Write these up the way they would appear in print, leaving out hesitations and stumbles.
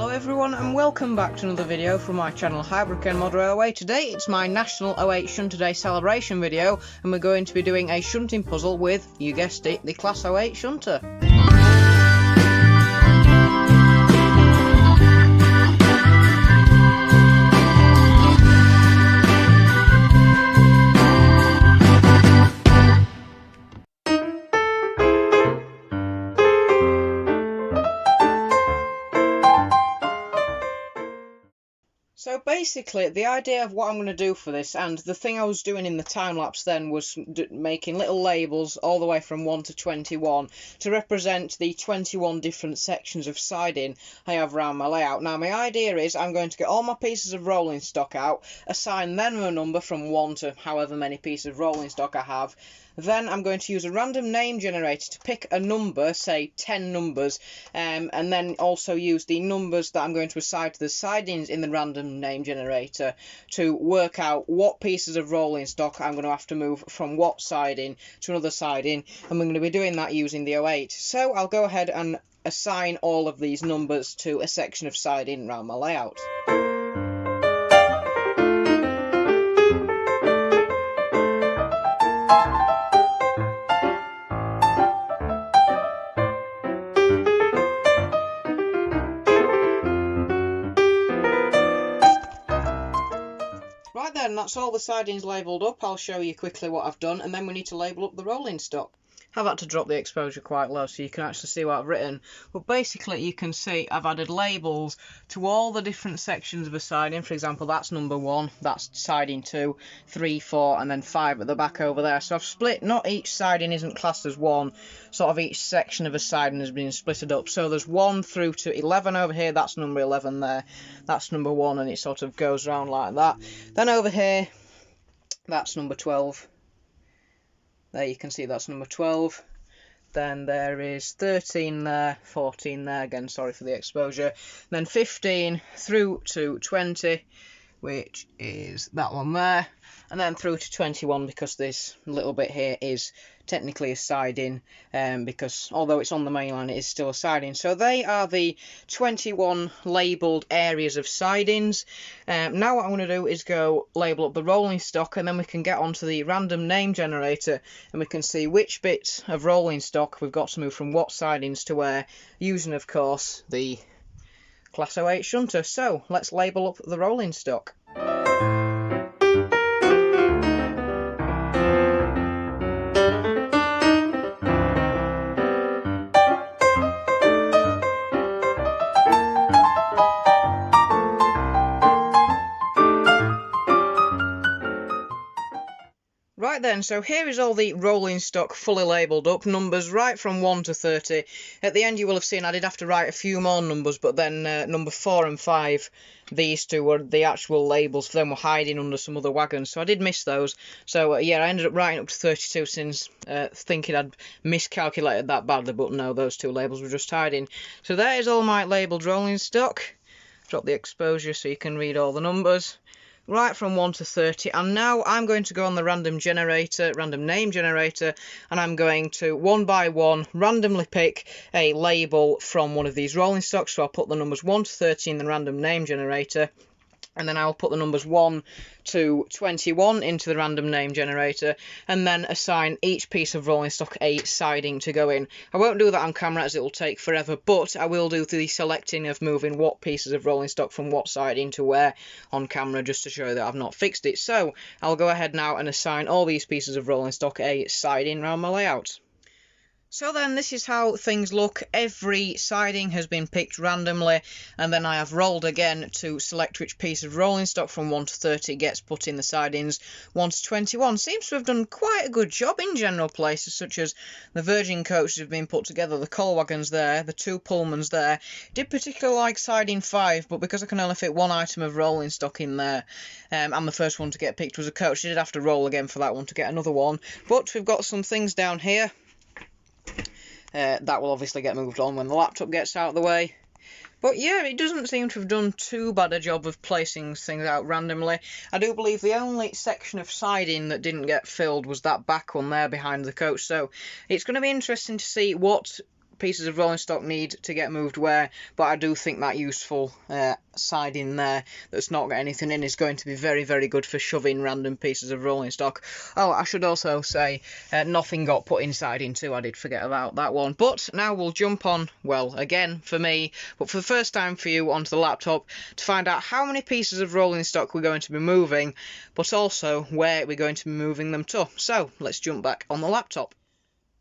Hello everyone and welcome back to another video from my channel Hybrid Modder 08. Today it's my National 08 Shunter Day celebration video and we're going to be doing a shunting puzzle with, you guessed it, the Class 08 Shunter. So basically, the idea of what I'm going to do for this, and the thing I was doing in the time-lapse then, was making little labels all the way from 1 to 21 to represent the 21 different sections of siding I have around my layout. Now, my idea is I'm going to get all my pieces of rolling stock out, assign them a number from 1 to however many pieces of rolling stock I have. Then I'm going to use a random name generator to pick a number, say 10 numbers, and then also use the numbers that I'm going to assign to the sidings in the random name generator to work out what pieces of rolling stock I'm going to have to move from what siding to another siding, and we're going to be doing that using the 08. So I'll go ahead and assign all of these numbers to a section of siding around my layout. Right then, that's all the sidings labelled up. I'll show you quickly what I've done, and then we need to label up the rolling stock. I've had to drop the exposure quite low so you can actually see what I've written. But basically you can see I've added labels to all the different sections of a siding. For example, that's number 1, that's siding 2, 3, 4 and then 5 at the back over there. So I've split, not each siding isn't classed as one, sort of each section of a siding has been splitted up. So there's 1 through to 11 over here, that's number 11 there, that's number 1, and it sort of goes around like that. Then over here, that's number 12. There you can see that's number 12. Then there is 13 there, 14 there, again sorry for the exposure. Then 15 through to 20, which is that one there. And then through to 21, because this little bit here is technically a siding, because although it's on the main line, it is still a siding. So they are the 21 labelled areas of sidings. Now what I'm going to do is go label up the rolling stock, and then we can get onto the random name generator, and we can see which bits of rolling stock we've got to move from what sidings to where, using, of course, the Class 08 Shunter. So let's label up the rolling stock. Right then, so here is all the rolling stock fully labelled up, numbers right from 1 to 30. At the end you will have seen I did have to write a few more numbers, but then number 4 and 5, these two were the actual labels for them, were hiding under some other wagons, so I did miss those. So yeah, I ended up writing up to 32 since thinking I'd miscalculated that badly, but no, those two labels were just hiding. So there is all my labelled rolling stock. Drop the exposure so you can read all the numbers. Right from 1 to 30, and now I'm going to go on the random name generator, and I'm going to one by one randomly pick a label from one of these rolling stocks. So I'll put the numbers 1 to 30 in the random name generator, and then I'll put the numbers 1 to 21 into the random name generator, and then assign each piece of rolling stock a siding to go in. I won't do that on camera as it will take forever, but I will do the selecting of moving what pieces of rolling stock from what siding to where on camera, just to show that I've not fixed it. So I'll go ahead now and assign all these pieces of rolling stock a siding around my layout. So then this is how things look. Every siding has been picked randomly, and then I have rolled again to select which piece of rolling stock from 1 to 30 gets put in the sidings 1 to 21. Seems to have done quite a good job in general places, such as the Virgin coaches have been put together, the coal wagons there, the 2 Pullmans there. Did particularly like siding 5, but because I can only fit one item of rolling stock in there, and the first one to get picked was a coach, I did have to roll again for that one to get another one. But we've got some things down here. That will obviously get moved on when the laptop gets out of the way. But yeah, it doesn't seem to have done too bad a job of placing things out randomly. I do believe the only section of siding that didn't get filled was that back one there behind the coach. So it's going to be interesting to see what pieces of rolling stock need to get moved where, but I do think that useful siding there that's not got anything in is going to be very, very good for shoving random pieces of rolling stock. Oh, I should also say nothing got put in siding too. I did forget about that one. But now we'll jump on, well, again for me, but for the first time for you, onto the laptop to find out how many pieces of rolling stock we're going to be moving, but also where we're going to be moving them to. So let's jump back on the laptop.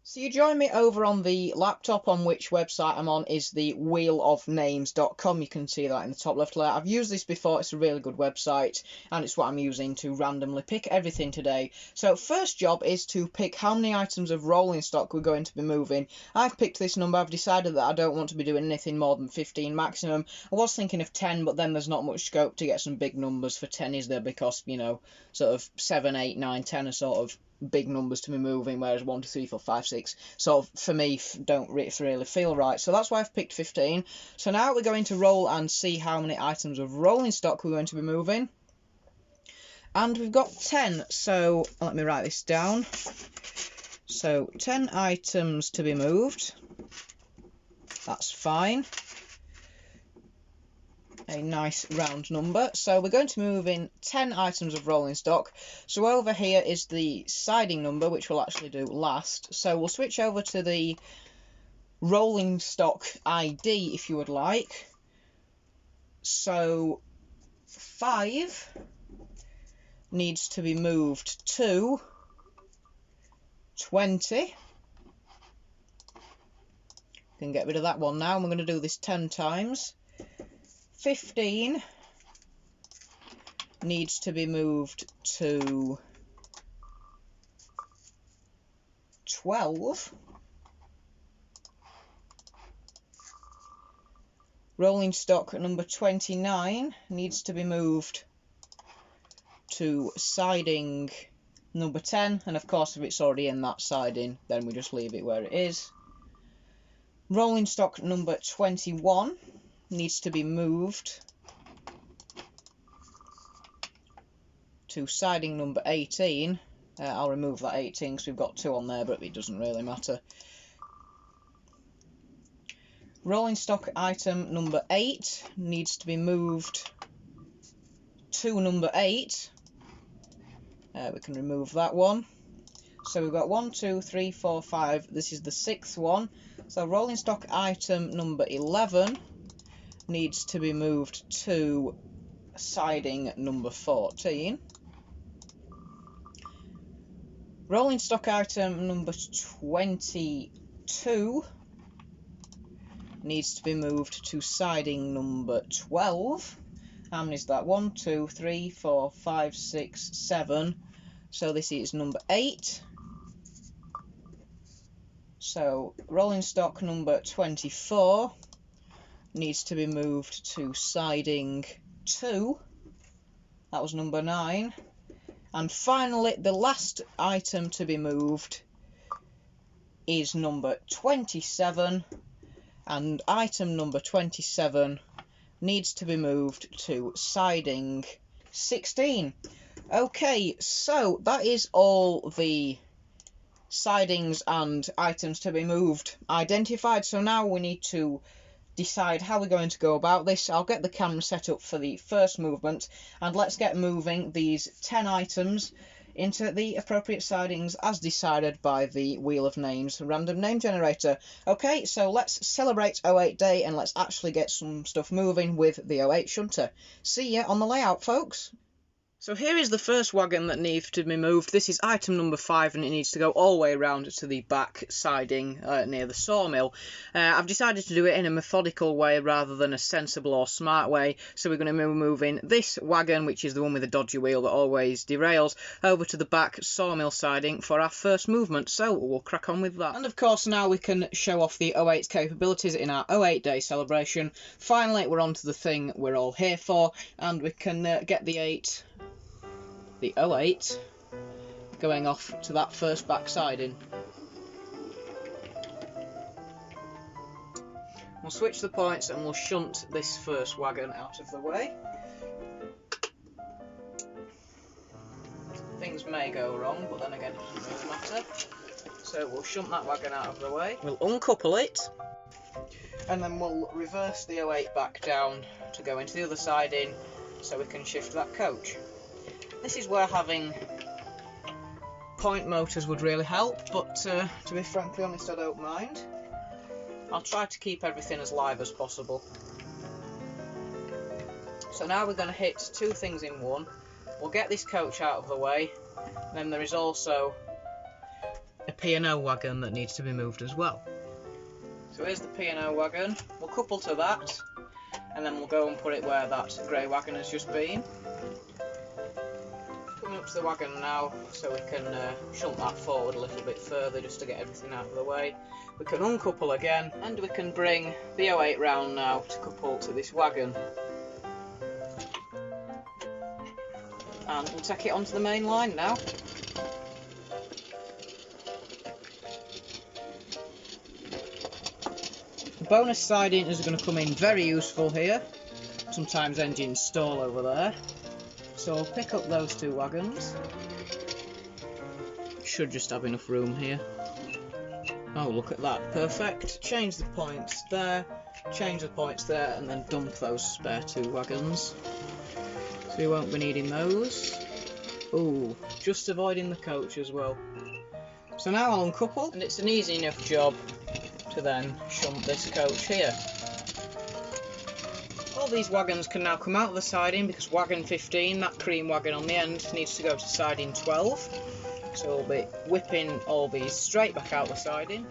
So you join me over on the laptop, on which website I'm on is the wheelofnames.com. You can see that in the top left layer. I've used this before, it's a really good website, and it's what I'm using to randomly pick everything today. So first job is to pick how many items of rolling stock we're going to be moving. I've picked this number. I've decided that I don't want to be doing anything more than 15 maximum. I was thinking of 10, but then there's not much scope to get some big numbers for 10, is there? Because, you know, sort of 7, 8, 9, 10 are sort of big numbers to be moving, whereas 1, 2, 3, 4, 5, 6 sort of for me don't really feel right. So that's why I've picked 15. So now we're going to roll and see how many items of rolling stock we're going to be moving, and we've got 10. So let me write this down. So 10 items to be moved. That's fine. A nice round number. So we're going to move in 10 items of rolling stock. So over here is the siding number, which we'll actually do last. So we'll switch over to the rolling stock ID if you would like. So 5 needs to be moved to 20. Can get rid of that one now, and we're going to do this 10 times. 15 needs to be moved to 12. Rolling stock number 29 needs to be moved to siding number 10, and of course if it's already in that siding then we just leave it where it is. Rolling stock number 21 needs to be moved to siding number 18. I'll remove that 18 because we've got 2 on there, but it doesn't really matter. Rolling stock item number 8 needs to be moved to number 8. We can remove that one. So we've got 1, 2, 3, 4, 5. This is the 6th one. So rolling stock item number 11 needs to be moved to siding number 14. Rolling stock item number 22 needs to be moved to siding number 12. How many is that? 1, 2, 3, 4, 5, 6, 7. So this is number 8. So rolling stock number 24 needs to be moved to siding 2. That was number 9. And finally, the last item to be moved is number 27. And item number 27 needs to be moved to siding 16. Okay, so that is all the sidings and items to be moved identified. So now we need to decide how we're going to go about this. I'll get the camera set up for the first movement, and let's get moving these 10 items into the appropriate sidings as decided by the Wheel of Names random name generator. Okay, so let's celebrate 08 Day and let's actually get some stuff moving with the 08 Shunter. See ya on the layout, folks. So here is the first wagon that needs to be moved. This is item number 5, and it needs to go all the way around to the back siding near the sawmill. I've decided to do it in a methodical way rather than a sensible or smart way. So we're going to be moving this wagon, which is the one with the dodgy wheel that always derails, over to the back sawmill siding for our first movement. So we'll crack on with that. And of course now we can show off the 08's capabilities in our 08 Day celebration. Finally, we're on to the thing we're all here for, and we can get the 08 going off to that first back siding. We'll switch the points and we'll shunt this first wagon out of the way. Things may go wrong, but then again it doesn't really matter. So we'll shunt that wagon out of the way, we'll uncouple it, and then we'll reverse the 08 back down to go into the other siding so we can shift that coach. This is where having point motors would really help, but to be frankly honest, I don't mind. I'll try to keep everything as live as possible. So now we're going to hit two things in one. We'll get this coach out of the way, and then there is also a P&O wagon that needs to be moved as well. So here's the P&O wagon, we'll couple to that, and then we'll go and put it where that grey wagon has just been. Coming up to the wagon now, so we can shunt that forward a little bit further just to get everything out of the way. We can uncouple again, and we can bring the 08 round now to couple to this wagon. And we'll take it onto the main line now. The bonus siding is going to come in very useful here. Sometimes engines stall over there. So I'll pick up those two wagons. Should just have enough room here. Oh, look at that, perfect. Change the points there, change the points there, and then dump those spare two wagons. So we won't be needing those. Ooh, just avoiding the coach as well. So now I'll uncouple, and it's an easy enough job to then shunt this coach here. All these wagons can now come out of the siding because wagon 15, that cream wagon on the end, needs to go to siding 12. So we'll be whipping all these straight back out the siding.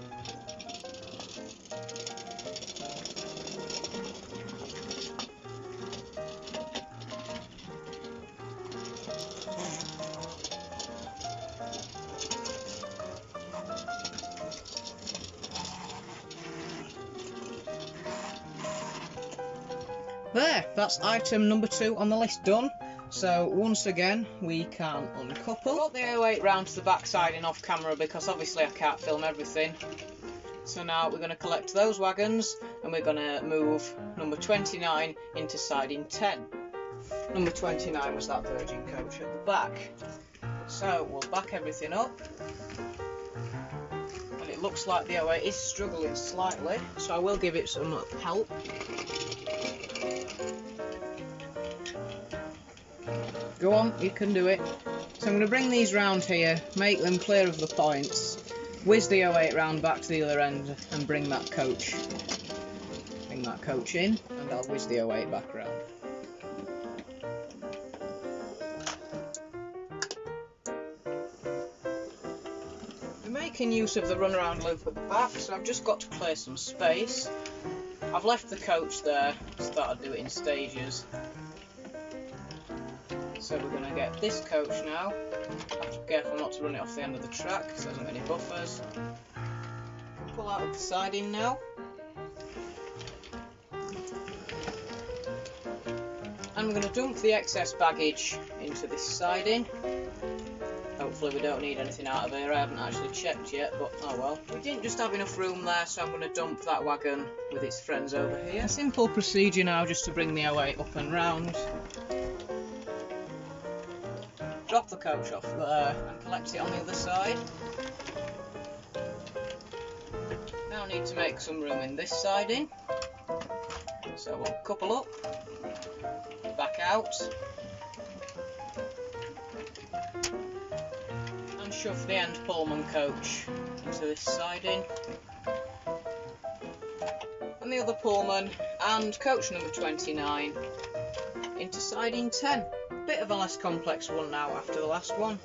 There, that's item number 2 on the list done. So once again, we can uncouple. Got the 08 round to the back siding off camera because obviously I can't film everything. So now we're going to collect those wagons and we're going to move number 29 into siding 10. Number 29 was that Virgin coach at the back. So we'll back everything up. And it looks like the 08 is struggling slightly, so I will give it some help. Go on, you can do it. So I'm going to bring these round here, make them clear of the points, whiz the 08 round back to the other end and bring that coach in, and I'll whiz the 08 back round. We're making use of the runaround loop at the back, so I've just got to clear some space. I've left the coach there, so thought I'd do it in stages. So we're going to get this coach now. Have to be careful not to run it off the end of the track because there isn't any buffers. We'll pull out of the siding now. And we're going to dump the excess baggage into this siding. Hopefully we don't need anything out of here. I haven't actually checked yet, but oh well. We didn't just have enough room there, so I'm going to dump that wagon with its friends over here. A simple procedure now just to bring the 08 up and round. Drop the coach off there and collect it on the other side. Now need to make some room in this siding. So we'll couple up, back out, and shove the end Pullman coach into this siding. And the other Pullman and coach number 29 into siding 10. Bit of a less complex one now after the last one.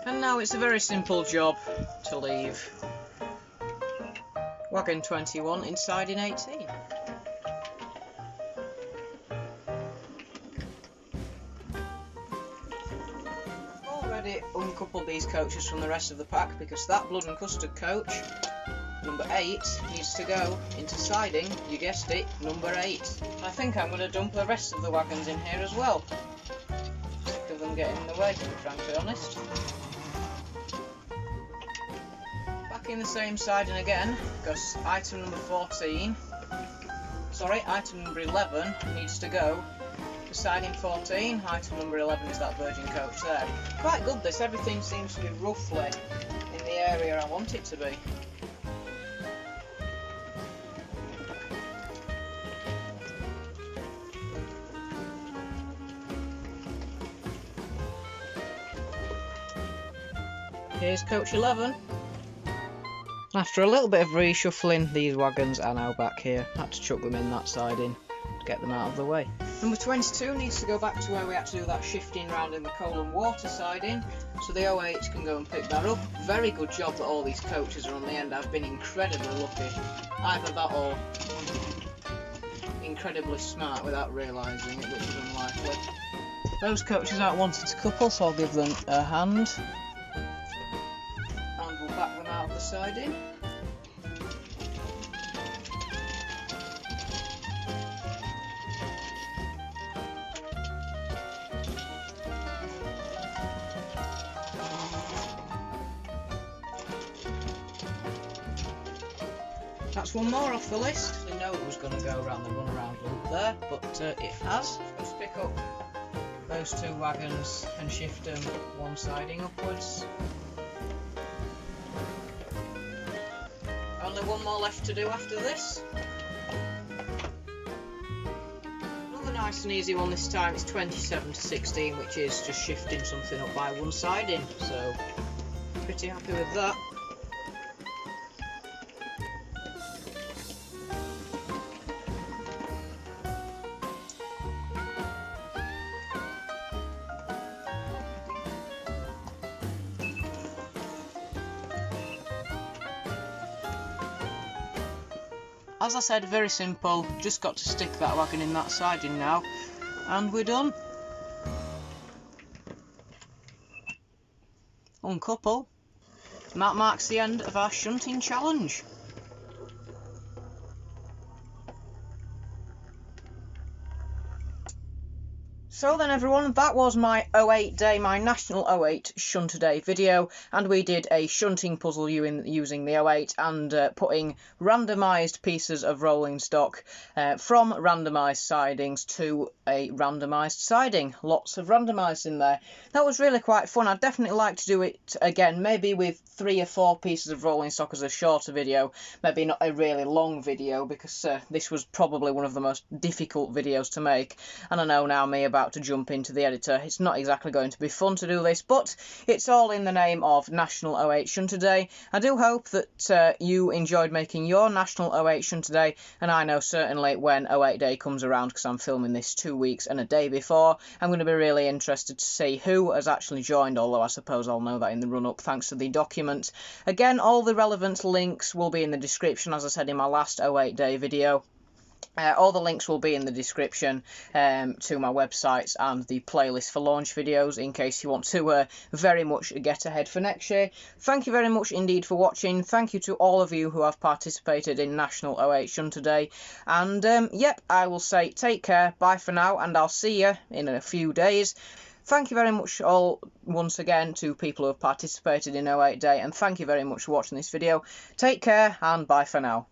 And now it's a very simple job to leave Wagon 21 in siding 18. already uncoupled these coaches from the rest of the pack because that blood and custard coach, number 8, needs to go into siding, you guessed it, number 8. I think I'm going to dump the rest of the wagons in here as well. Sick of them getting in the way, to be frankly honest. Back in the same siding again, because item number 11 needs to go to siding 14. Item number 11 is that Virgin coach there. Quite good this, everything seems to be roughly in the area I want it to be. Here's coach 11. After a little bit of reshuffling, these wagons are now back here. Had to chuck them in that siding to get them out of the way. Number 22 needs to go back to where we had to do that shifting round in the coal and water siding, so the 08 can go and pick that up. Very good job that all these coaches are on the end. I've been incredibly lucky. Either that or incredibly smart without realising it, which is unlikely. Those coaches aren't wanted to couple, so I'll give them a hand. And we'll back them out of the siding. That's one more off the list. I didn't know it was going to go around the runaround loop there, but it has. Let's pick up those two wagons and shift them one siding upwards. Only one more left to do after this. Another nice and easy one this time. It's 27 to 16, which is just shifting something up by one siding, so pretty happy with that. As I said, very simple, just got to stick that wagon in that siding now, and we're done. Uncouple. And that marks the end of our shunting challenge. So then everyone, that was my 08 day, my National 08 Shunter Day video, and we did a shunting puzzle using the 08 and putting randomised pieces of rolling stock from randomised sidings to a randomised siding. Lots of randomised in there. That was really quite fun. I'd definitely like to do it again, maybe with 3 or 4 pieces of rolling stock as a shorter video, maybe not a really long video, because this was probably one of the most difficult videos to make, and I know now me about to jump into the editor. It's not exactly going to be fun to do this, but it's all in the name of National 08 Shunter Day. I do hope that you enjoyed making your National 08 Shunter Day, and I know certainly when 08 Day comes around, because I'm filming this 2 weeks and a day before, I'm going to be really interested to see who has actually joined, although I suppose I'll know that in the run-up thanks to the document. Again, all the relevant links will be in the description, as I said in my last 08 Day video. All the links will be in the description to my websites and the playlist for launch videos in case you want to very much get ahead for next year. Thank you very much indeed for watching. Thank you to all of you who have participated in National 08 Shunter Day. And yep, I will say take care, bye for now, and I'll see you in a few days. Thank you very much all once again to people who have participated in 08 Day, and thank you very much for watching this video. Take care and bye for now.